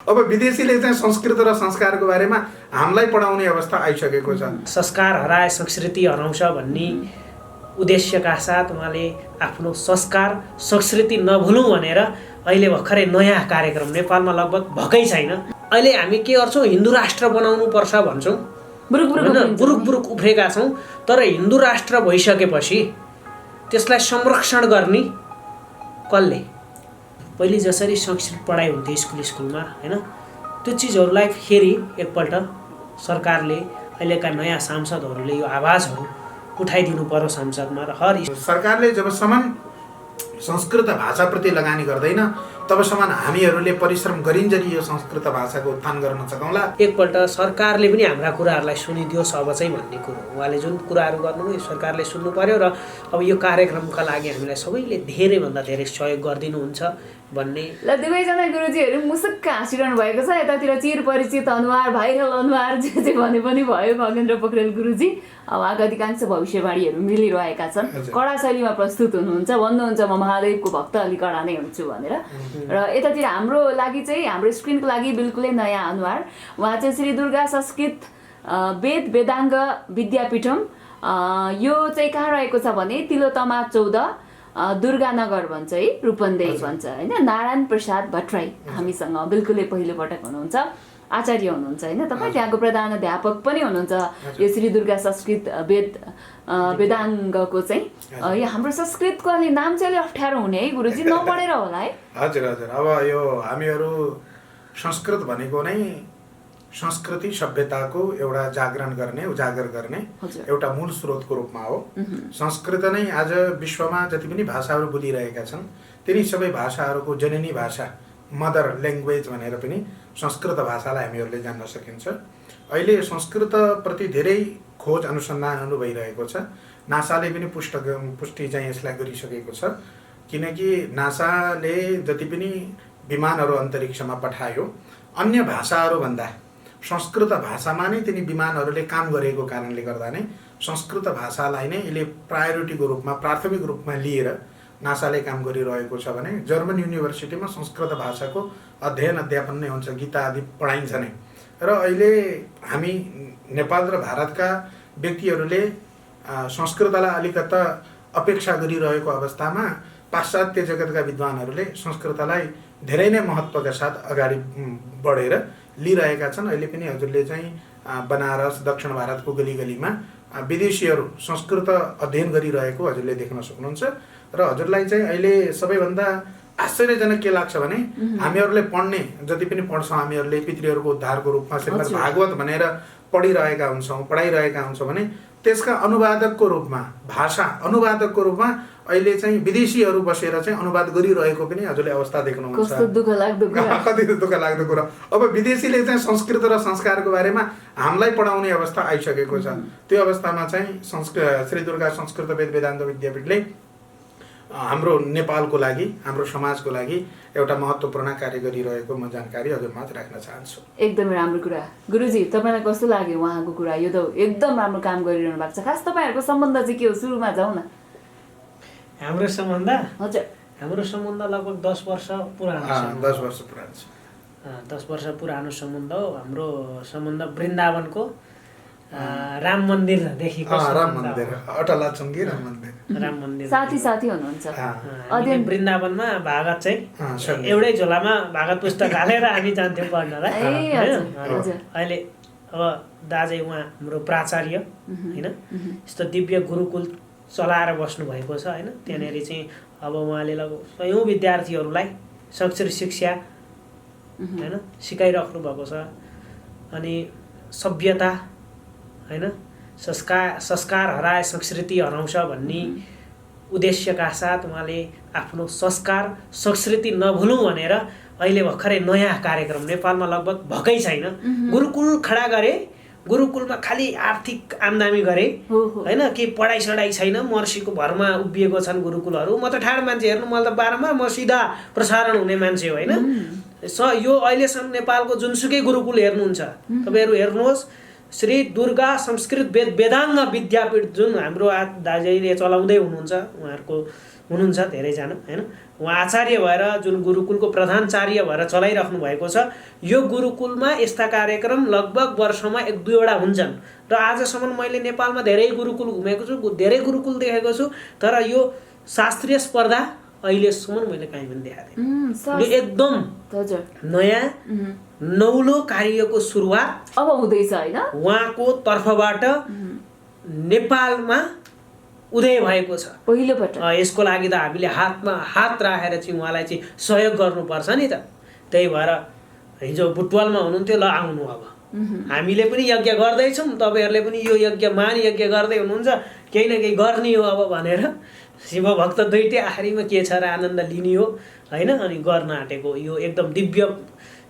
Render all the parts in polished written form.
अब विदेशीले चाहिँ संस्कृत र संस्कारको बारेमा हामीलाई पढाउने अवस्था आइसकेको छ। संस्कार हराए संस्कृति हराउँछ भन्ने उद्देश्यका साथ उहाँले आफ्नो संस्कार संस्कृति नभुलौँ भनेर अहिले भर्खरै नयाँ कार्यक्रम नेपालमा लगभग भएकै छैन। अहिले हामी के गर्छौँ, हिन्दू राष्ट्र बनाउनु पर्छ भन्छौँ, बुरुक बुरुक उफ्रेका छौँ। तर हिन्दू राष्ट्र भइसकेपछि त्यसलाई संरक्षण गर्ने कसले? पहिले जसरी संस्कृत पढाइ हुन्थ्यो स्कुलमा हैन, त्यो चिजहरूलाई फेरि एकपल्ट सरकारले अहिलेका नयाँ सांसदहरूले यो आवाजहरू उठाइदिनु पर्यो संसदमा। र हर सरकारले जबसम्म संस्कृत भाषाप्रति लगानी गर्दैन तबसम्म हामीहरूले परिश्रम गरिन्जरी यो संस्कृत भाषाको उत्थान गर्न सकौँला। एकपल्ट सरकारले पनि हाम्रा कुराहरूलाई सुनिदियोस् अब चाहिँ भन्ने कुरो उहाँले जुन कुराहरू गर्नुभयो सरकारले सुन्नु पर्यो। र अब यो कार्यक्रमका लागि हामीलाई सबैले धेरैभन्दा धेरै सहयोग गरिदिनुहुन्छ भन्ने। ल दुवैजना गुरुजीहरू मुसुक्क हाँसिरहनु भएको छ। यतातिर चिर परिचित अनुहार भाइरल अनुहार जे भने पनि भयो खगेन्द्र पोखरेल गुरुजी। उहाँका अधिकांश भविष्यवाणीहरू मिलिरहेका छन्, कडा शैलीमा प्रस्तुत हुनुहुन्छ, भन्नुहुन्छ म महादेवको भक्त अलि कडा नै हुन्छु भनेर। र यतातिर हाम्रो लागि चाहिँ हाम्रो स्क्रिनको लागि बिल्कुलै नयाँ अनुहार, उहाँ चाहिँ श्री दुर्गा संस्कृत वेद वेदाङ्ग विद्यापीठम। यो चाहिँ कहाँ रहेको छ भने तिलोतमा 14 दुर्गानगर भन्छ है, रूपन्देही भन्छ होइन। नारायण प्रसाद भट्टराई हामीसँग बिल्कुलै पहिलोपटक हुनुहुन्छ, आचार्य हुनुहुन्छ होइन तपाईँ, त्यहाँको प्रधान अध्यापक पनि हुनुहुन्छ यो श्री दुर्गा संस्कृत वेदाङ्गको चाहिँ। यो हाम्रो संस्कृतको अलि नाम चाहिँ अलिक अप्ठ्यारो हुने है गुरुजी, नपढेर होला है? हजुर हजुर। अब यो हामीहरू संस्कृत भनेको नै संस्कृति सभ्यताको एउटा जागरण गर्ने उजागर गर्ने एउटा मूल स्रोतको रूपमा हो। संस्कृत नै आज विश्वमा जति पनि भाषाहरू बोलिरहेका छन् तिनी सबै भाषाहरूको जननी भाषा मदर ल्याङ्ग्वेज भनेर पनि संस्कृत भाषालाई हामीहरूले जान्न सकिन्छ। अहिले संस्कृतप्रति धेरै खोज अनुसन्धानहरू भइरहेको छ। नासाले पनि पुष्टि चाहिँ यसलाई गरिसकेको छ, किनकि नासाले जति पनि विमानहरू अन्तरिक्षमा पठायो अन्य भाषाहरूभन्दा संस्कृत भाषामा नै तिनी विमानहरूले काम गरेको कारणले गर्दा नै संस्कृत भाषालाई नै यसले प्रायोरिटीको रूपमा प्राथमिक रूपमा लिएर नासाले काम गरिरहेको छ भने जर्मन युनिभर्सिटीमा संस्कृत भाषाको अध्ययन अध्यापन नै हुन्छ, गीता आदि पढाइन्छ नै। र अहिले हामी नेपाल र भारतका व्यक्तिहरूले संस्कृतलाई अलिकता अपेक्षा गरिरहेको अवस्थामा पाश्चात्य जगतका विद्वानहरूले संस्कृतलाई धेरै नै महत्त्वका साथ अगाडि बढेर लिइरहेका छन्। अहिले पनि हजुरले चाहिँ बनारस दक्षिण भारतको गलीगलीमा विदेशीहरू संस्कृत अध्ययन गरिरहेको हजुरले देख्न सक्नुहुन्छ। र हजुरलाई चाहिँ अहिले सबैभन्दा आश्चर्यजनक के लाग्छ भने हामीहरूले पढ्ने जति पनि पढ्छौँ हामीहरूले पितृहरूको उद्धारको रूपमा श्रीमद् भागवत भनेर पढिरहेका हुन्छौँ पढाइरहेका हुन्छौँ भने त्यसका अनुवादकको रूपमा भाषा अनुवादकको रूपमा अहिले चाहिँ विदेशीहरू बसेर चाहिँ अनुवाद गरिरहेको पनि हजुरले अवस्था देख्नुहुन्छ। कस्तो दुःखलाग्दो कुरा, कति दुःखलाग्दो कुरा। अब विदेशीले चाहिँ संस्कृत र संस्कारको बारेमा हामीलाई पढाउने अवस्था आइसकेको छ। त्यो अवस्थामा चाहिँ श्री दुर्गा संस्कृत वेद वेदान्त विद्यापीठले हाम्रो नेपालको लागि हाम्रो समाजको लागि एउटा महत्त्वपूर्ण कार्य गरिरहेको म जानकारी हजुरमाझ राख्न चाहन्छु। एकदमै राम्रो कुरा। गुरुजी तपाईँलाई कस्तो लाग्यो उहाँको कुरा? यो त एकदम राम्रो काम गरिरहनु भएको छ। खास तपाईँहरूको सम्बन्ध चाहिँ के हो? सुरुमा जाउँ न। हाम्रो सम्बन्ध हजुर हाम्रो सम्बन्ध लगभग 10 वर्ष पुरानो छ। 10 वर्ष पुरानो छ। 10 वर्ष पुरानो सम्बन्ध हो। हाम्रो सम्बन्ध वृन्दावनको राम मन्दिरदेखिको राम मन्दिर अटलाचुङ्गी राम मन्दिर साथी हुनुहुन्छ। अध्ययन वृन्दावनमा भागवत चाहिँ एउटै झोलामा भागवत पुस्तक हालेर हामी जान्थ्यौँ पढ्नलाई। अहिले अब दाजै उहाँ हाम्रो प्राचार्य होइन, यस्तो दिव्य गुरुकुल चलाएर बस्नु भएको छ होइन। त्यहाँनिर चाहिँ अब उहाँले लगभग 100 विद्यार्थीहरूलाई संस्कृत शिक्षा होइन सिकाइराख्नु भएको छ। अनि सभ्यता होइन संस्कार हराए संस्कृति हराउँछ भन्ने उद्देश्यका साथ उहाँले आफ्नो संस्कार संस्कृति नभुलौँ भनेर अहिले भर्खरै नयाँ कार्यक्रम नेपालमा लगभग भएकै छैन। गुरुकुल खडा गरे, गुरुकुलमा खालि आर्थिक आम्दानी गरे होइन, केही पढाइ सढाइ छैन, मर्सीको भरमा उभिएको छन् गुरुकुलहरू। म त ठाड मान्छे हेर्नु, मलाई त बाह्रमा म सिधा प्रसारण हुने मान्छे हो होइन। यो अहिलेसम्म नेपालको जुनसुकै गुरुकुल हेर्नुहुन्छ तपाईँहरू हेर्नुहोस्, श्री दुर्गा संस्कृत वेद वेदाङ्ग विद्यापीठ जुन हाम्रो दाजुले चलाउँदै हुनुहुन्छ, उहाँहरूको हुनुहुन्छ धेरैजना हैन। उहाँ आचार्य भएर जुन गुरुकुलको प्रधानाचार्य भएर चलाइराख्नु भएको छ। यो गुरुकुलमा यस्ता कार्यक्रम लगभग वर्षमा 1-2 वटा हुन्छन् र आजसम्म मैले नेपालमा धेरै गुरुकुल घुमेको छु, धेरै गुरुकुल देखेको छु, तर यो शास्त्रीय स्पर्धा अहिलेसम्म मैले कहीँ पनि देखाएको थिएन। यो एकदम नयाँ नौलो कार्यको सुरुवात अब हुँदैछ हैन, उहाँको तर्फबाट नेपालमा उदय भएको छ पहिलो पटक। यसको लागि त हामीले हातमा हात राखेर चाहिँ उहाँलाई चाहिँ सहयोग गर्नुपर्छ नि त। त्यही भएर हिजो बुटवलमा हुनुहुन्थ्यो, ल आउनु अब हामीले पनि यज्ञ गर्दैछौँ, तपाईँहरूले पनि यो यज्ञ महान यज्ञ गर्दै हुनुहुन्छ, केही न केही गर्ने हो अब भनेर शिवभक्त दुईटै आखिरीमा के छ र आनन्द लिने हो हैन। अनि गर्न आँटेको यो एकदम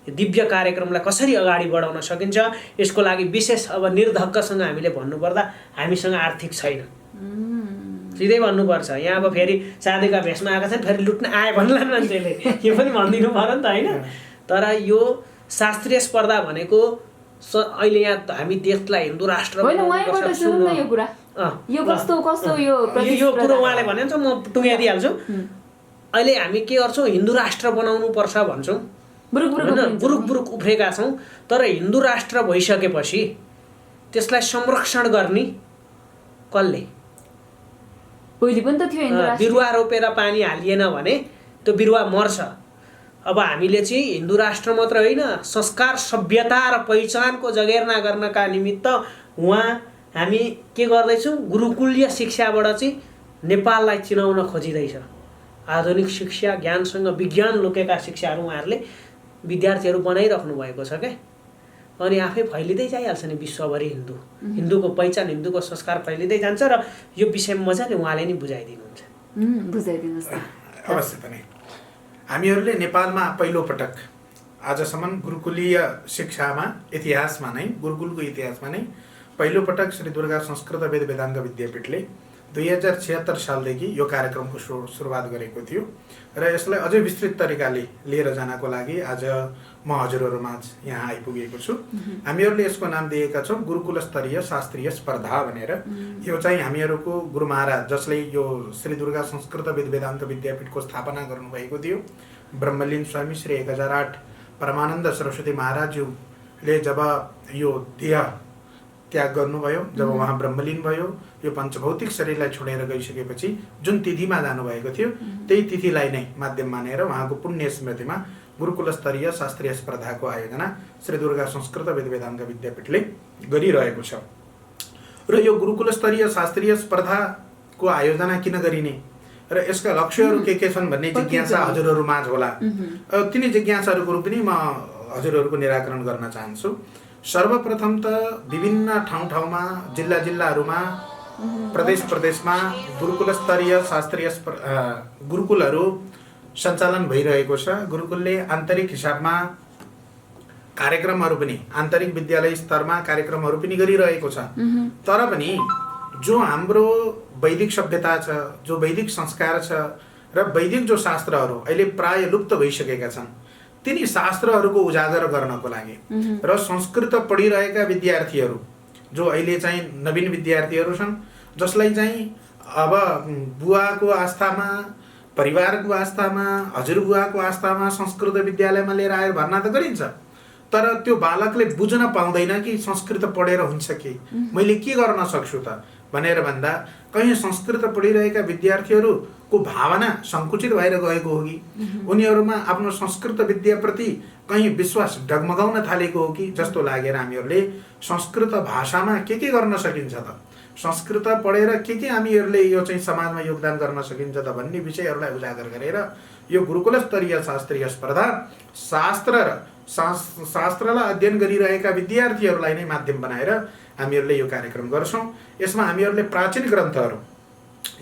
दिव्य कार्यक्रमलाई कसरी अगाडि बढाउन सकिन्छ, यसको लागि विशेष अब निर्धक्कसँग हामीले भन्नुपर्दा हामीसँग आर्थिक छैन, सिधै भन्नुपर्छ। यहाँ अब फेरि साधुका भेषमा आएका छन्, फेरि लुट्न आए भन्ला मान्छेले के पनि भनिदिनु पर्यो नि त हैन। तर यो शास्त्रीय स्पर्धा भनेको अहिले यहाँ हामी देशलाई हिन्दू राष्ट्र यो कुरो उहाँले भनेन्छ, म टुङ्गाइदिइहाल्छु। अहिले हामी के गर्छौँ, हिन्दू राष्ट्र बनाउनु पर्छ भन्छौँ, बुरुक उफ्रेका छौँ। तर हिन्दू राष्ट्र भइसकेपछि त्यसलाई संरक्षण गर्ने कसले? पहिले पनि त थियो, बिरुवा रोपेर पानी हालिएन भने त्यो बिरुवा मर्छ। अब हामीले चाहिँ हिन्दू राष्ट्र मात्र होइन, संस्कार सभ्यता र पहिचानको जगेर्ना गर्नका निमित्त हामी के गर्दैछौँ, गुरुकुलीय शिक्षाबाट चाहिँ नेपाललाई चिनाउन खोजिँदैछ। आधुनिक शिक्षा, ज्ञानसँग विज्ञान लुकेका शिक्षाहरू उहाँहरूले विद्यार्थीहरू बनाइराख्नु भएको छ क्या। अनि आफै फैलिँदै जाइहाल्छ नि विश्वभरि हिन्दूको पहिचान, हिन्दूको संस्कार फैलिँदै जान्छ। र यो विषयमा मजाले उहाँले नि बुझाइदिनुहुन्छ। बुझाइदिनुहोस् न। अवश्य पनि हामीहरूले नेपालमा पहिलो पटक आजसम्म गुरुकुलीय शिक्षामा इतिहासमा नै, गुरुकुलको इतिहासमा नै पहिलो पटक श्री दुर्गा संस्कृत वेद वेदांग विद्यापीठले 2076 सालदेखि यो कार्यक्रमको सुरुवात गरेको थियो र यसलाई अझै विस्तृत तरिकाले लिएर जानको लागि आज म हजुरहरूमाझ यहाँ आइपुगेको छु। हामीहरूले यसको नाम दिएका छौँ गुरुकुल स्तरीय शास्त्रीय स्पर्धा भनेर। यो चाहिँ हामीहरूको गुरु महाराज जसले यो श्री दुर्गा संस्कृत वेद वेदांत विद्यापीठको स्थापना गर्नुभएको थियो, ब्रह्मलीन स्वामी श्री 1008 परमानन्द सरस्वती महाराजज्यूले जब यो देह त्याग गर्नुभयो, जब उहाँ ब्रह्मलीन भयो, यो पञ्चभौतिक शरीरलाई छोडेर गइसकेपछि जुन तिथिमा जानुभएको थियो त्यही तिथिलाई नै माध्यम मानेर उहाँको पुण्य स्मृतिमा गुरुकुल स्तरीय शास्त्रीय स्पर्धाको आयोजना श्री दुर्गा संस्कृत वेद वेदांग विद्यापीठले गरिरहेको छ। र यो गुरुकुल स्तरीय शास्त्रीय स्पर्धाको आयोजना किन गरिने र यसका लक्ष्यहरू के छन् भन्ने जिज्ञासा हजुरहरूमाझ होला। तिनी जिज्ञासाहरू पनि म हजुरहरूको निराकरण गर्न चाहन्छु। सर्वप्रथम त विभिन्न ठाउँमा जिल्लाहरूमा प्रदेशमा गुरुकुल स्तरीय शास्त्रीय गुरुकुलहरू सञ्चालन भइरहेको छ। गुरुकुलले आन्तरिक हिसाबमा कार्यक्रमहरू पनि आन्तरिक विद्यालय स्तरमा कार्यक्रमहरू पनि गरिरहेको छ। तर पनि जो हाम्रो वैदिक सभ्यता छ, जो वैदिक संस्कार छ र वैदिक जो शास्त्रहरू अहिले प्राय लुप्त भइसकेका छन्, तिनी शास्त्रहरूको उजागर गर्नको लागि र संस्कृत पढिरहेका विद्यार्थीहरू जो अहिले चाहिँ नवीन विद्यार्थीहरू छन्, जसलाई चाहिँ अब बुवाको आस्थामा, परिवारको आस्थामा, हजुरबुवाको आस्थामा संस्कृत विद्यालयमा लिएर आएर भर्ना त गरिन्छ, तर त्यो बालकले बुझ्न पाउँदैन कि संस्कृत पढेर हुन्छ के, मैले के गर्न सक्छु त भनेर भन्दा कहीँ संस्कृत पढिरहेका विद्यार्थीहरूको भावना सङ्कुचित भएर गएको हो कि उनीहरूमा आफ्नो संस्कृत विद्याप्रति कहीँ विश्वास डगमगाउन थालेको हो कि जस्तो लागेर हामीहरूले संस्कृत भाषामा के गर्न सकिन्छ त, संस्कृत पढेर के हामीहरूले यो चाहिँ समाजमा योगदान गर्न सकिन्छ त भन्ने विषयहरूलाई उजागर गरेर यो गुरुकुल स्तरीय शास्त्रीय स्पर्धा शास्त्रलाई अध्ययन गरिरहेका विद्यार्थीहरूलाई नै माध्यम बनाएर हामीहरूले यो कार्यक्रम गर्छौँ। यसमा हामीहरूले प्राचीन ग्रन्थहरू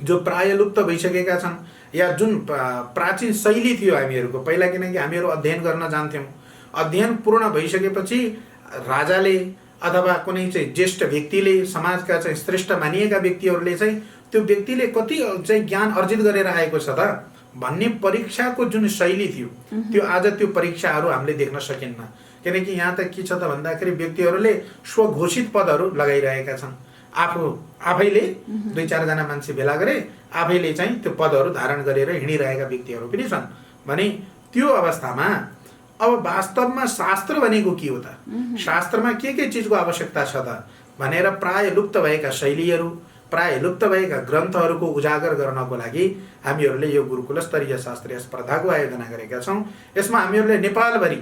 जो प्राय लुप्त भइसकेका छन् या जुन प्राचीन शैली थियो हामीहरूको पहिला, किनकि हामीहरू अध्ययन गर्न जान्थ्यौँ, अध्ययन पूर्ण भइसकेपछि राजाले अथवा कुनै चाहिँ ज्येष्ठ व्यक्तिले, समाजका चाहिँ श्रेष्ठ मानिएका व्यक्तिहरूले चाहिँ त्यो व्यक्तिले कति चाहिँ ज्ञान अर्जित गरेर आएको छ त भन्ने परीक्षाको जुन शैली थियो त्यो आज त्यो परीक्षाहरू हामीले देख्न सकिन्न। किनकि यहाँ त के छ त भन्दाखेरि व्यक्तिहरूले स्वघोषित पदहरू लगाइरहेका छन्। आफैले 2-4 जना मान्छे भेला गरे आफैले चाहिँ त्यो पदहरू धारण गरेर हिँडिरहेका व्यक्तिहरू पनि छन् भने त्यो अवस्थामा अब वास्तवमा शास्त्र भनेको के हो त शास्त्रमा के चीजको आवश्यकता छ त भनेर प्राय लुप्त भएका शैलीहरू प्राय लुप्त भएका ग्रन्थहरूको उजागर गर्नको लागि हामीहरूले यो गुरुकुल स्तरीय शास्त्रीय स्पर्धाको आयोजना गरेका छौँ। यसमा हामीहरूले नेपालभरि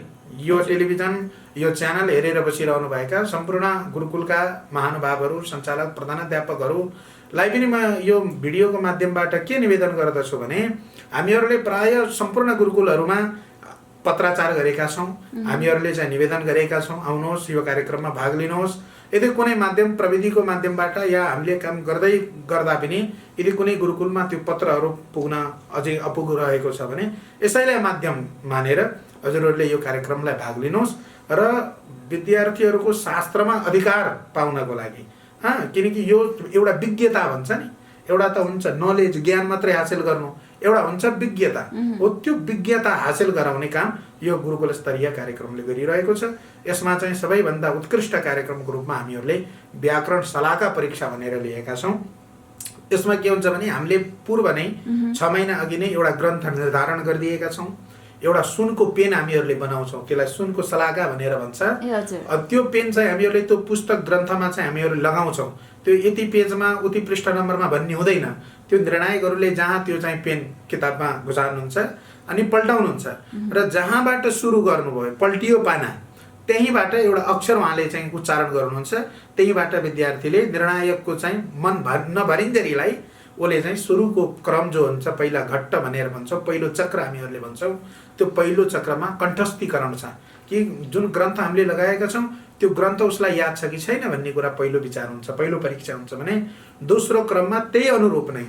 यो टेलिभिजन यो च्यानल हेरेर बसिरहनु भएका सम्पूर्ण गुरुकुलका महानुभावहरू सञ्चालक प्रधानाध्यापकहरूलाई पनि म यो भिडियोको माध्यमबाट के निवेदन गर्दछु भने हामीहरूले प्राय सम्पूर्ण गुरुकुलहरूमा पत्राचार गरेका छौँ। हामीहरूले चाहिँ निवेदन गरेका छौँ आउनुहोस् यो कार्यक्रममा भाग लिनुहोस्। यदि कुनै माध्यम प्रविधिको माध्यमबाट या हामीले काम गर्दा पनि यदि कुनै गुरुकुलमा त्यो पत्रहरू पुग्न अझै अपुग रहेको छ भने यसैलाई माध्यम मानेर हजुरहरूले यो कार्यक्रमलाई भाग लिनुहोस् र विद्यार्थीहरूको शास्त्रमा अधिकार पाउनको लागि किनकि यो एउटा विज्ञता भन्छ नि एउटा त हुन्छ नलेज ज्ञान मात्रै हासिल गर्नु एउटा हुन्छ विज्ञता हो त्यो विज्ञता हासिल गराउने काम यो गुरुकुल स्तरीय कार्यक्रमले गरिरहेको छ। यसमा चाहिँ सबैभन्दा उत्कृष्ट कार्यक्रमको रूपमा हामीहरूले व्याकरण सलाहका परीक्षा भनेर लिएका छौँ। यसमा के हुन्छ भने हामीले पूर्व नै 6 महिना अघि नै एउटा ग्रन्थ निर्धारण गरिदिएका छौँ। एउटा सुनको पेन हामीहरूले बनाउँछौँ त्यसलाई सुनको सलाका भनेर भन्छ। त्यो पेन चाहिँ हामीहरूले त्यो पुस्तक ग्रन्थमा चाहिँ हामीहरूले लगाउँछौँ। त्यो यति पेजमा उति पृष्ठ नम्बरमा भन्ने हुँदैन। त्यो निर्णायकहरूले जहाँ त्यो चाहिँ पेन किताबमा घुसार्नुहुन्छ अनि पल्टाउनुहुन्छ र जहाँबाट सुरु गर्नुभयो पल्टियो पाना त्यहीँबाट एउटा अक्षर उहाँले चाहिँ उच्चारण गर्नुहुन्छ। त्यहीँबाट विद्यार्थीले निर्णायकको चाहिँ मन नभरिन्जेरीलाई उसले चाहिँ सुरुको क्रम जो हुन्छ पहिला घट्ट भनेर भन्छौँ पहिलो चक्र हामीहरूले भन्छौँ त्यो पहिलो चक्रमा कण्ठस्थीकरण छ कि जुन ग्रन्थ हामीले लगाएका छौँ त्यो ग्रन्थ उसलाई याद छ कि छैन भन्ने कुरा पहिलो विचार हुन्छ पहिलो परीक्षा हुन्छ भने दोस्रो क्रममा त्यही अनुरूप नै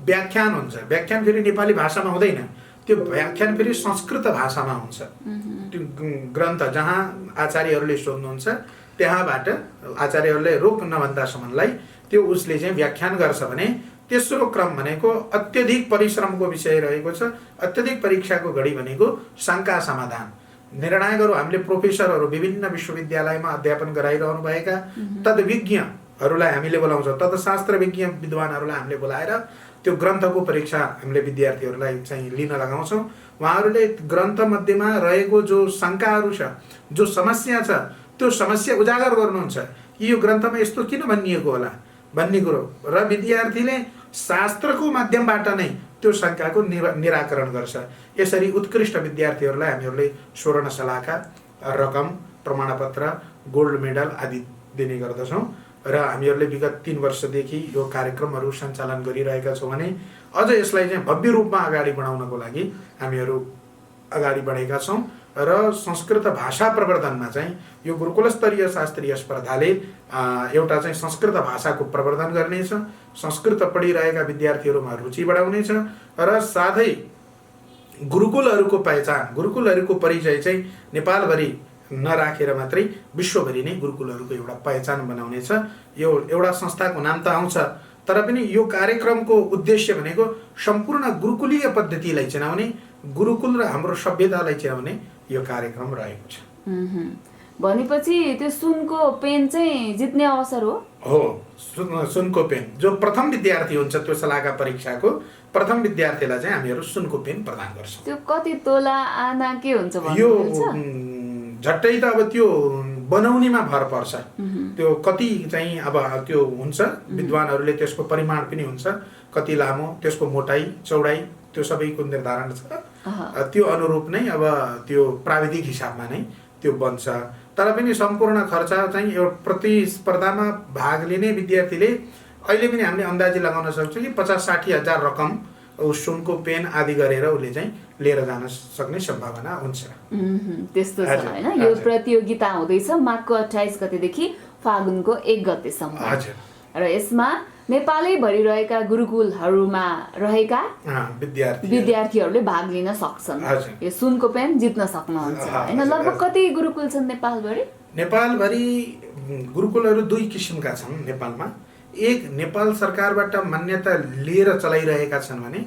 व्याख्यान हुन्छ। व्याख्यान फेरि नेपाली भाषामा हुँदैन त्यो व्याख्यान फेरि संस्कृत भाषामा हुन्छ। त्यो ग्रन्थ जहाँ आचार्यहरूले सोध्नुहुन्छ त्यहाँबाट आचार्यहरूले रोक नभन्दासम्मलाई त्यो उसले चाहिँ व्याख्यान गर्छ भने तेस्रो क्रम भनेको अत्यधिक परिश्रमको विषय रहेको छ। अत्यधिक परीक्षाको घडी भनेको शङ्का समाधान। निर्णायकहरू हामीले प्रोफेसरहरू विभिन्न विश्वविद्यालयमा अध्यापन गराइरहनु भएका तद्विज्ञहरूलाई हामीले बोलाउँछौँ। तत्शास्त्र विज्ञ विद्वानहरूलाई हामीले बोलाएर त्यो ग्रन्थको परीक्षा हामीले विद्यार्थीहरूलाई चाहिँ लिन लगाउँछौँ। उहाँहरूले ग्रन्थ मध्येमा रहेको जो शङ्काहरू छ जो समस्या छ त्यो समस्या उजागर गर्नुहुन्छ कि यो ग्रन्थमा यस्तो किन भनिएको होला भन्ने कुरो र विद्यार्थीले शास्त्रको माध्यमबाट नै त्यो शङ्काको निराकरण गर्छ। यसरी उत्कृष्ट विद्यार्थीहरूलाई हामीहरूले स्वर्ण सलाहका रकम प्रमाणपत्र गोल्ड मेडल आदि दिने गर्दछौँ र हामीहरूले विगत 3 वर्षदेखि यो कार्यक्रमहरू सञ्चालन गरिरहेका छौँ भने अझ यसलाई चाहिँ भव्य रूपमा अगाडि बढाउनको लागि हामीहरू अगाडि बढेका छौँ र संस्कृत भाषा प्रवर्धनमा चाहिँ यो गुरुकुल स्तरीय शास्त्रीय स्पर्धाले एउटा चाहिँ संस्कृत भाषाको प्रवर्धन गर्नेछ। संस्कृत पढिरहेका विद्यार्थीहरूमा रुचि बढाउनेछ र साथै गुरुकुलहरूको पहिचान गुरुकुलहरूको परिचय चाहिँ नेपालभरि नराखेर मात्रै विश्वभरि नै गुरुकुलहरूको एउटा पहिचान बनाउनेछ। यो एउटा संस्थाको नाम त आउँछ तर पनि यो कार्यक्रमको उद्देश्य भनेको सम्पूर्ण गुरुकुलीय पद्धतिलाई चिनाउने गुरुकुल र हाम्रो सभ्यतालाई चिनाउने यो कार्यक्रम रहेको छ। भनेपछि त्यो सुनको पेन चाहिँ जित्ने अवसर हो सुनको पेन जो प्रथम विद्यार्थी हुन्छ त्यो सलाहका परीक्षाको प्रथम विद्यार्थीलाई चाहिँ हामीहरू सुनको पेन प्रदान गर्छौँ। त्यो कति तोला आना के हुन्छ यो झट्टै त अब त्यो बनाउनेमा भर पर्छ। त्यो कति चाहिँ अब त्यो हुन्छ विद्वानहरूले त्यसको परिमाण पनि हुन्छ कति लामो त्यसको मोटाई चौडाई त्यो सबैको निर्धारण छ। त्यो अनुरूप नै अब त्यो प्राविधिक हिसाबमा नै त्यो बन्छ तर पनि सम्पूर्ण खर्च चाहिँ यो प्रतिस्पर्धामा भाग लिने विद्यार्थीले अहिले पनि हामीले अन्दाजी लगाउन सक्छौँ कि 50-60 हजार रकम सुनको पेन आदि गरेर उसले चाहिँ लिएर जान सक्ने सम्भावना हुन्छ। त्यस्तो छ हैन। यो प्रतियोगिता हुँदैछ माघको 28 गतेदेखि फागुनको 1 गतेसम्म र यसमा नेपालै भरि रहेका गुरुकुलहरूमा रहेका विद्यार्थीहरूले भाग लिन सक्छन्। यो सुनको पेन जित्न सक्नुहुन्छ हैन। लगभग कति गुरुकुल छन् नेपालभरि? नेपालभरि गुरुकुलहरू 2 किसिमका छन् नेपालमा। एक नेपाल सरकारबाट मान्यता लिएर चलाइरहेका छन् भने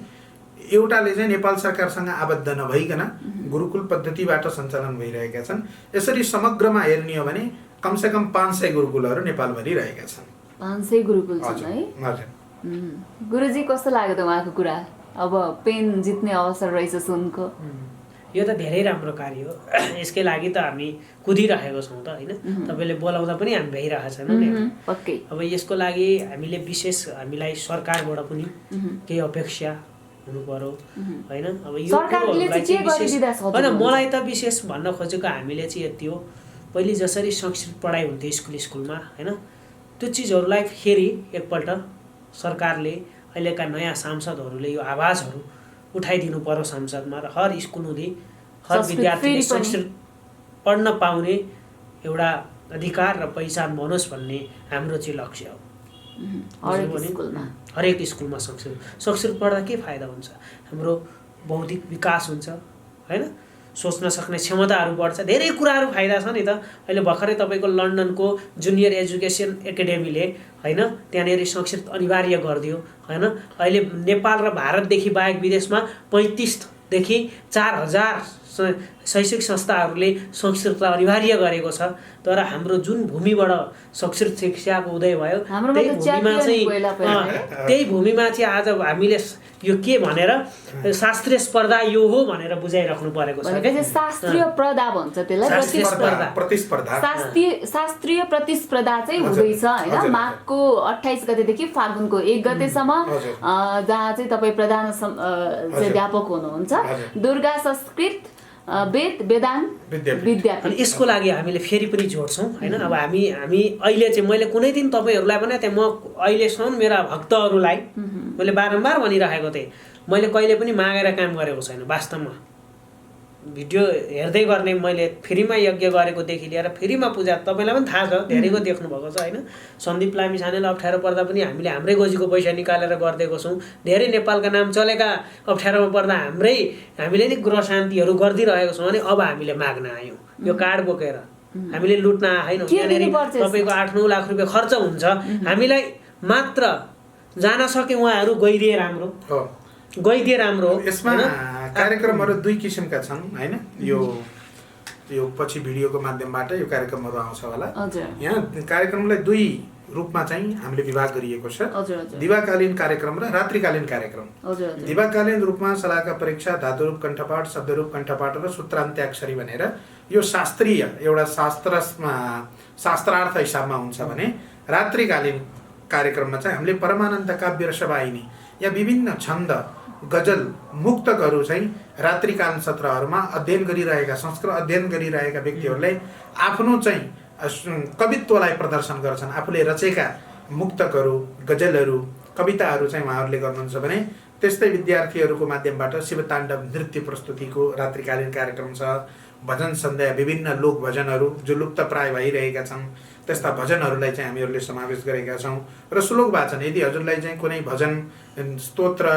एउटाले चाहिँ नेपाल सरकारसँग आबद्ध नभइकन गुरुकुल पद्धतिबाट सञ्चालन भइरहेका छन्। यसरी समग्रमा हेर्ने हो भने कमसेकम 500 गुरुकुलहरू नेपालभरि रहेका छन्। 500 गुरुकुल छन् है। हजुर। गुरुजी कस्तो लाग्यो त उहाँको कुरा? अब पेन जित्ने अवसर रहेछ सुनको। यो त धेरै राम्रो कार्य हो। यसकै लागि त हामी कुदिरहेको छौँ त होइन। तपाईँले बोलाउँदा पनि हामी भइरहेका छैनौँ नि। पक्कै। अब यसको लागि हामीले विशेष हामीलाई सरकारबाट पनि केही अपेक्षा हुनु पर्यो होइन। अब यो होइन, मलाई त विशेष भन्न खोजेको हामीले चाहिँ यति हो, पहिले जसरी संस्कृत पढाइ हुन्थ्यो स्कुलमा होइन, त्यो चिजहरूलाई फेरि एकपल्ट सरकारले अहिलेका नयाँ सांसदहरूले यो आवाजहरू उठाइदिनु पर्यो संसदमा र हर स्कुल हुँदै हर विद्यार्थीले संस्कृत पढ्न पाउने एउटा अधिकार र पहिचान बनोस् भन्ने हाम्रो चाहिँ लक्ष्य हो। हरेक स्कुलमा संस्कृत पढ्दा के फाइदा हुन्छ? हाम्रो बौद्धिक विकास हुन्छ होइन, सोच्न सक्ने क्षमताहरू बढ्छ, धेरै कुराहरू फाइदा छ नि त। अहिले भर्खरै तपाईँको लन्डनको जुनियर एजुकेसन एकाडेमीले होइन त्यहाँनिर संस्कृत अनिवार्य गरिदियो होइन। अहिले नेपाल र भारतदेखि बाहेक विदेशमा 35देखि 4000 शैक्षिक संस्थाहरूले संस्कृतलाई अनिवार्य गरेको छ। तर हाम्रो जुन भूमिबाट संस्कृत शिक्षाको उदय भयो त्यही भूमिमा चाहिँ आज हामीले यो के भनेर शास्त्रीय स्पर्धा यो हो भनेर बुझाइराख्नु परेको छ। शास्त्रीय प्रदा भन्छ त्यसलाई, शास्त्रीय प्रतिस्पर्धा चाहिँ हुँदैछ होइन। माघको 28 गतेदेखि फागुनको 1 गतेसम्म, जहाँ चाहिँ तपाईँ प्रधान अध्यापक हुनुहुन्छ दुर्गा संस्कृत वेदान्त विद्यापीठ। यसको लागि हामीले फेरि पनि जोड्छौँ होइन। अब हामी अहिले चाहिँ मैले कुनै दिन तपाईँहरूलाई भने त्यहाँ म अहिलेसम्म मेरा भक्तहरूलाई मैले बारम्बार भनिरहेको थिएँ, मैले कहिले पनि मागेर काम गरेको छैन। वास्तवमा भिडियो हेर्दै गर्ने मैले फ्रीमा यज्ञ गरेकोदेखि लिएर फ्रीमा पूजा, तपाईँलाई पनि थाहा छ, धेरैको देख्नुभएको छ होइन। सन्दीप लामिछानेले अप्ठ्यारो पर्दा पनि हामीले हाम्रै गोजीको पैसा निकालेर गरिदिएको छौँ। धेरै नेपालका नाम चलेका अप्ठ्यारोमा पर्दा हामीले नै गृह शान्तिहरू गरिदिइरहेको छौँ। अनि अब हामीले माग्न आयौँ यो कार्ड बोकेर, हामीले लुट्न आएनौँ। यहाँनिर तपाईँको 8-9 लाख रुपियाँ खर्च हुन्छ, हामीलाई मात्र जान सके उहाँहरू गइदिए राम्रो हो। यसमा कार्यक्रमहरू 2 किसिमका छन् होइन। यो पछि भिडियोको माध्यमबाट यो कार्यक्रमहरू आउँछ होला। यहाँ कार्यक्रमलाई 2 रूपमा चाहिँ हामीले विभाग गरिएको छ, दिवाकालीन कार्यक्रम र रात्रिकालीन कार्यक्रम। दिवाकालीन रूपमा सलाहका परीक्षा, धातुरूप कण्ठपाठ, शब्दरूप कण्ठपाठ र सूत्रान्त्याक्षरी भनेर यो शास्त्रीय एउटा शास्त्रार्थ हिसाबमा हुन्छ भने, रात्रिकालीन कार्यक्रममा चाहिँ हामीले परमानन्द काव्य रसवाहिनी या विभिन्न छन्द गजल मुक्तकहरू चाहिँ रात्रिकालीन सत्रहरूमा अध्ययन गरिरहेका संस्कृत अध्ययन गरिरहेका व्यक्तिहरूले आफ्नो चाहिँ कवित्वलाई प्रदर्शन गर्छन्। आफूले रचेका मुक्तकहरू गजलहरू कविताहरू चाहिँ उहाँहरूले गर्नुहुन्छ भने, त्यस्तै विद्यार्थीहरूको माध्यमबाट शिवताण्डव नृत्य प्रस्तुतिको रात्रिकालीन कार्यक्रम छ। भजन सन्ध्या, विभिन्न लोक भजनहरू जो लुप्त प्राय भइरहेका छन् त्यस्ता भजनहरूलाई चाहिँ हामीहरूले समावेश गरेका छौँ। र श्लोक वाचन, यदि हजुरलाई चाहिँ कुनै भजन स्तोत्र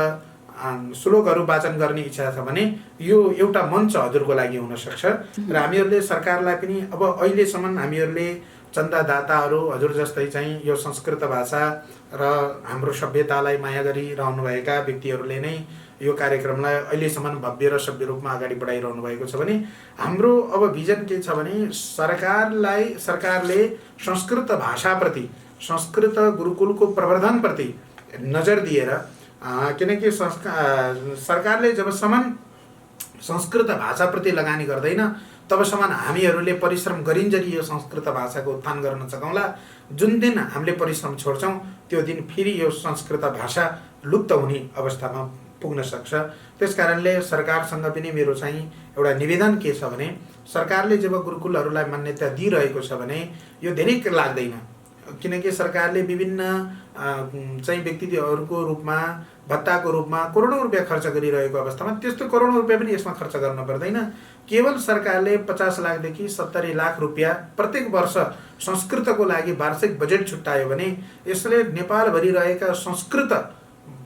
श्लोकहरू वाचन गर्ने इच्छा छ भने यो एउटा मञ्च हजुरको लागि हुनसक्छ। र हामीहरूले सरकारलाई पनि अब अहिलेसम्म हामीहरूले चन्दादाताहरू हजुर जस्तै चाहिँ यो संस्कृत भाषा र हाम्रो सभ्यतालाई माया गरिरहनुभएका व्यक्तिहरूले नै यो कार्यक्रमलाई अहिलेसम्म भव्य र सभ्य रूपमा अगाडि बढाइरहनु भएको छ भने, हाम्रो अब भिजन के छ भने सरकारले संस्कृत भाषाप्रति, संस्कृत गुरुकुलको प्रवर्धनप्रति नजर दिएर, किनकि सरकारले जबसम्म संस्कृत भाषाप्रति लगानी गर्दैन तबसम्म हामीहरूले परिश्रम गरिन्जरी यो संस्कृत भाषाको उत्थान गर्न सकौँला। जुन दिन हामीले परिश्रम छोड्छौँ त्यो दिन फेरि यो संस्कृत भाषा लुप्त हुने अवस्थामा पुग्न सक्छ। त्यसकारणले सरकारसँग पनि मेरो चाहिँ एउटा निवेदन के छ भने, सरकारले जब गुरुकुलहरूलाई मान्यता दिइरहेको छ भने यो धेरै लाग्दैन, किनकि सरकारले विभिन्न चाहिँ व्यक्तिहरूको रूपमा भत्ताको रूपमा करोडौँ रुपियाँ खर्च गरिरहेको अवस्थामा त्यस्तो करोडौँ रुपियाँ पनि यसमा खर्च गर्न पर्दैन। केवल सरकारले 50 लाखदेखि 70 लाख रुपियाँ प्रत्येक वर्ष संस्कृतको लागि वार्षिक बजेट छुट्यायो भने यसले नेपालभरि रहेका संस्कृत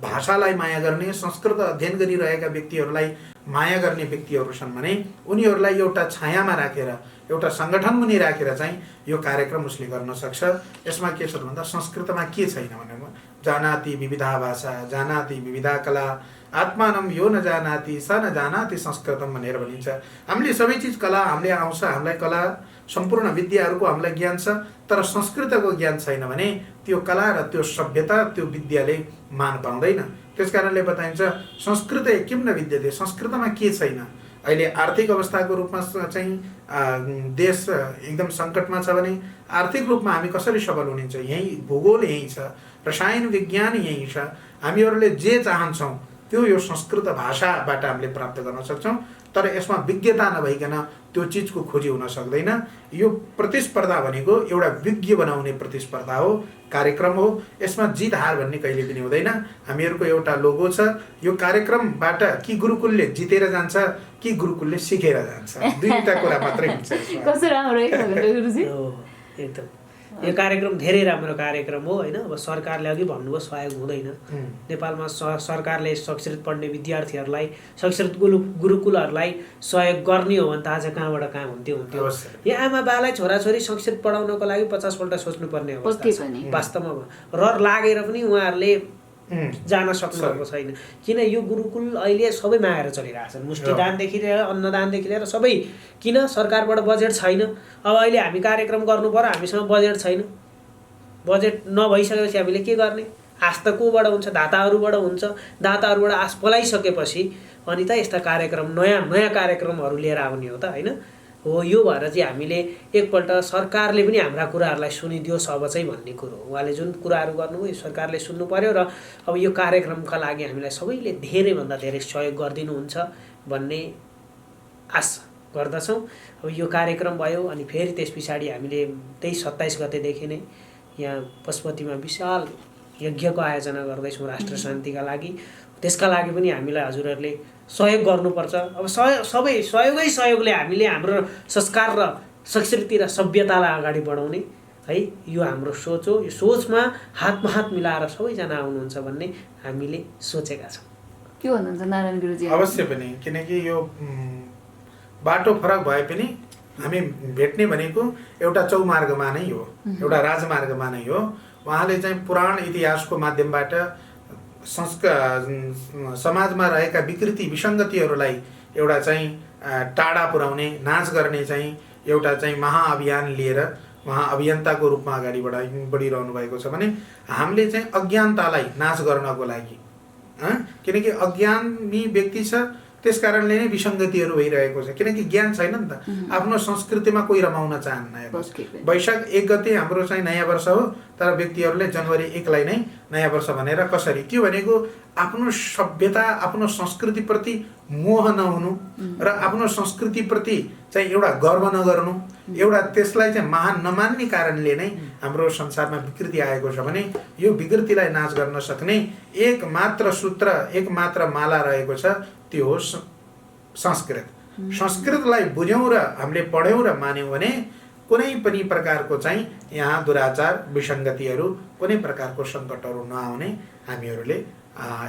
भाषालाई माया गर्ने, संस्कृत अध्ययन गरिरहेका व्यक्तिहरूलाई माया गर्ने व्यक्तिहरू छन् भने उनीहरूलाई एउटा छायामा राखेर, एउटा सङ्गठन मुनि राखेर चाहिँ यो कार्यक्रम उसले गर्न सक्छ। यसमा के छ भन्दा संस्कृतमा के छैन भने जानाति विविधा भाषा, जानाति विविधा कला, आत्मानं यो न जानाति स न जानाति संस्कृतम भनेर भनिन्छ। हामीले सबै चिज कला हामीले आउँछ, हामीलाई कला सम्पूर्ण विद्याहरूको हामीलाई ज्ञान छ, तर संस्कृतको ज्ञान छैन भने त्यो कला र त्यो सभ्यता त्यो विद्याले मान पाउँदैन। त्यस कारणले बताइन्छ संस्कृत किम न विद्यते, संस्कृतमा के छैन। अहिले आर्थिक अवस्थाको रूपमा चाहिँ देश एकदम सङ्कटमा छ भने आर्थिक रूपमा हामी कसरी सबल हुनेछ? यही भूगोल यही छ, रसायन विज्ञान यही छ। हामीहरूले जे चाहन्छौँ त्यो यो संस्कृत भाषाबाट हामीले प्राप्त गर्न सक्छौँ, तर यसमा विज्ञता नभइकन त्यो चिजको खोजी हुन सक्दैन। यो प्रतिस्पर्धा भनेको एउटा विज्ञ बनाउने प्रतिस्पर्धा हो, कार्यक्रम हो। यसमा जित हार भन्ने कहिले पनि हुँदैन। हामीहरूको एउटा लोगो छ, यो कार्यक्रमबाट कि गुरुकुलले जितेर जान्छ कि गुरुकुलले सिकेर जान्छ, दुईटा कुरा मात्रै हुन्छ। कस्तो राम्रो है गुरुजी। एकदम यो कार्यक्रम धेरै राम्रो कार्यक्रम हो होइन। अब सरकारले अघि भन्नुभयो सहयोग हुँदैन। नेपालमा सरकारले संस्कृत पढ्ने विद्यार्थीहरूलाई, संस्कृत गुरुकुलहरूलाई सहयोग गर्ने हो भने त आज कहाँबाट कहाँ हुन्थ्यो। यो आमा बालाई छोराछोरी संस्कृत पढाउनको लागि 50 पल्ट सोच्नुपर्ने अवस्था छ वास्तवमा। रहर लागेर पनि उहाँहरूले जान सक्नुभएको छैन। किन यो गुरुकुल अहिले सबैमा आएर चलिरहेछन्, मुष्टिदानदेखि लिएर अन्नदानदेखि लिएर सबै। किन सरकारबाट बजेट छैन। अब अहिले हामी कार्यक्रम गर्नु पर्यो, हामीसँग बजेट छैन। बजेट नभइसकेपछि हामीले के गर्ने? आश त कोबाट हुन्छ? दाताहरूबाट हुन्छ। दाताहरूबाट आश पलाइसकेपछि अनि त यस्ता कार्यक्रम नयाँ नयाँ कार्यक्रमहरू लिएर आउने हो त होइन। हो यो भएर चाहिँ हामीले एकपल्ट सरकारले पनि हाम्रा कुराहरूलाई सुनिदियोस् अब चाहिँ भन्ने कुरो हो। उहाँले जुन कुराहरू गर्नुभयो सरकारले सुन्नु पर्यो र अब यो कार्यक्रमका लागि हामीलाई सबैले धेरैभन्दा धेरै सहयोग गरिदिनुहुन्छ भन्ने आशा गर्दछौँ। अब यो कार्यक्रम भयो अनि फेरि त्यस पछाडि हामीले त्यही 27 गतेदेखि नै यहाँ पशुपतिमा विशाल यज्ञको आयोजना गर्दैछौँ राष्ट्र शान्तिका लागि। त्यसका लागि पनि हामीलाई हजुरहरूले सहयोग गर्नुपर्छ। अब सबै सहयोगले हामीले हाम्रो संस्कार र संस्कृति र सभ्यतालाई अगाडि बढाउने है यो हाम्रो सोच हो। यो सोचमा हातमा हात मिलाएर सबैजना आउनुहुन्छ भन्ने हामीले सोचेका छौँ। के भन्नुहुन्छ नारायण गुरुजी? अवश्य पनि, किनकि यो बाटो फरक भए पनि हामी भेट्ने भनेको एउटा चौमार्गमा नै हो, एउटा राजमार्गमा नै हो। उहाँले चाहिँ पुराण इतिहासको माध्यमबाट समाजमा रहेका विकृति विसङ्गतिहरूलाई एउटा चाहिँ टाढा पुर्याउने, नाश गर्ने चाहिँ एउटा चाहिँ महाअभियान लिएर उहाँ अभियन्ताको रूपमा अगाडि बढिरहनु भएको छ भने हामीले चाहिँ अज्ञानतालाई नाश गर्नको लागि, किनकि अज्ञानी व्यक्ति छ त्यस कारणले नै विसङ्गतिहरू भइरहेको छ। किनकि ज्ञान छैन नि त। आफ्नो संस्कृतिमा कोही रमाउन चाहन्न। वैशाख 1 गते हाम्रो चाहिँ नयाँ वर्ष हो, तर व्यक्तिहरूले जनवरी 1लाई नै नयाँ वर्ष भनेर कसरी? त्यो भनेको आफ्नो सभ्यता आफ्नो संस्कृतिप्रति मोह नहुनु र आफ्नो संस्कृतिप्रति चाहिँ एउटा गर्व नगर्नु, एउटा त्यसलाई चाहिँ महान नमान्ने कारणले नै हाम्रो संसारमा विकृति आएको छ भने यो विकृतिलाई नाश गर्न सक्ने एक मात्र सूत्र, एक मात्र माला रहेको छ, त्यो हो संस्कृत। संस्कृतलाई बुझ्यौँ र हामीले पढ्यौँ र मान्यौँ भने कुनै पनि प्रकारको चाहिँ यहाँ दुराचार विसङ्गतिहरू कुनै प्रकारको सङ्कटहरू नआउने हामीहरूले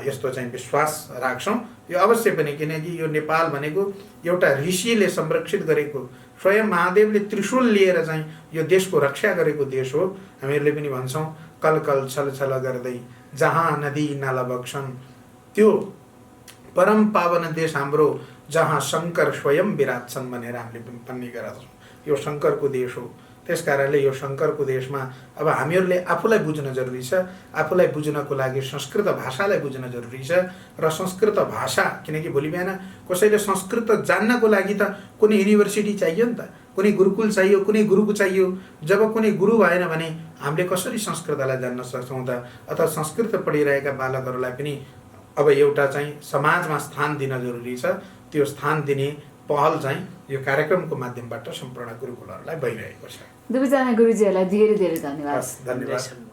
यस्तो चाहिँ विश्वास राख्छौँ। यो अवश्य पनि, किनकि यो नेपाल भनेको एउटा ऋषिले संरक्षित गरेको, स्वयं महादेवले त्रिशूल लिएर चाहिँ यो देशको रक्षा गरेको देश हो। हामीहरूले पनि भन्छौँ कल कल छल छल गर्दै जहाँ नदी नाला बग्छन् त्यो परम पावन देश हाम्रो जहाँ शङ्कर स्वयं विराज्छन् भनेर हामीले भन्ने गरेका छौँ। यो शङ्करको देश हो। त्यस कारणले यो शङ्करको देशमा अब हामीहरूले आफूलाई बुझ्न जरुरी छ। आफूलाई बुझ्नको लागि संस्कृत भाषालाई बुझ्न जरुरी छ र संस्कृत भाषा, किनकि भोलि बिहान कसैले संस्कृत जान्नको लागि त कुनै युनिभर्सिटी चाहियो नि त, कुनै गुरुकुल चाहियो, कुनै गुरुको चाहियो। जब कुनै गुरु भएन भने हामीले कसरी संस्कृतलाई जान्न सक्छौँ त? अथवा संस्कृत पढिरहेका बालकहरूलाई पनि अब एउटा चाहिँ समाजमा स्थान दिन जरुरी छ। त्यो स्थान दिने पहल चाहिँ यो कार्यक्रमको माध्यमबाट सम्पूर्ण गुरुकुलहरूलाई भइरहेको छ। दुवैजना गुरुजीहरूलाई धेरै धेरै धन्यवाद। धन्यवाद।